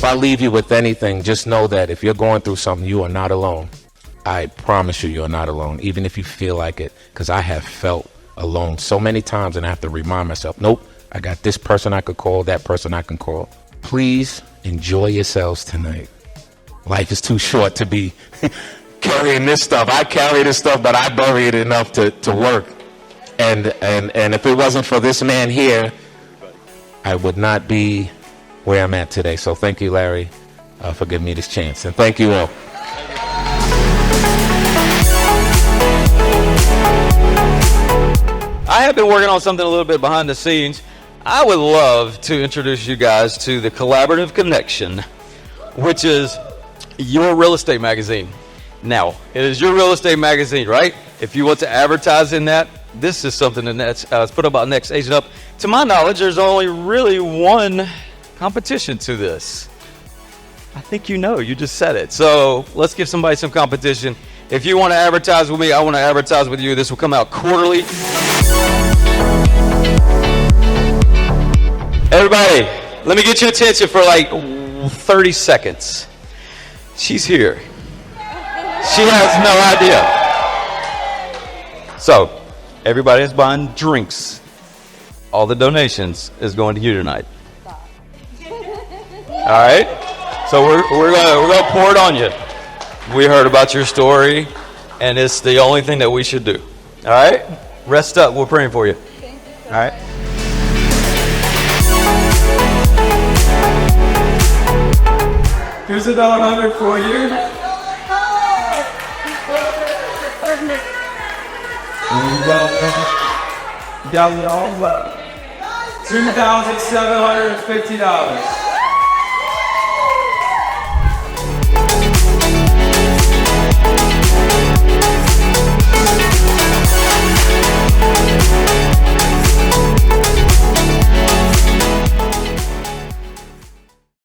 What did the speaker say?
I leave you with anything, just know that if you're going through something, you are not alone. I promise you, you're not alone, even if you feel like it, because I have felt alone so many times, and I have to remind myself, nope, I got this person I could call, that person I can call. Please enjoy yourselves tonight. Life is too short to be carrying this stuff. I carry this stuff, but I bury it enough to work. And if it wasn't for this man here, I would not be where I'm at today. So thank you, Larry, for giving me this chance. And thank you all. I have been working on something a little bit behind the scenes. I would love to introduce you guys to the Collaborative Connection, which is your real estate magazine. Now, it is your real estate magazine, right? If you want to advertise in that, this is something that's put up by Next Agent Up. To my knowledge, there's only really one competition to this. I think you just said it. So let's give somebody some competition. If you want to advertise with me, I want to advertise with you. This will come out quarterly. Everybody, let me get your attention for like 30 seconds. She's here. She has no idea. So, everybody that's buying drinks, all the donations is going to you tonight. All right? So we're gonna pour it on you. We heard about your story, and it's the only thing that we should do. All right? Rest up. We're praying for you. All right? Here's $100 for you. You got it all up. $2,750.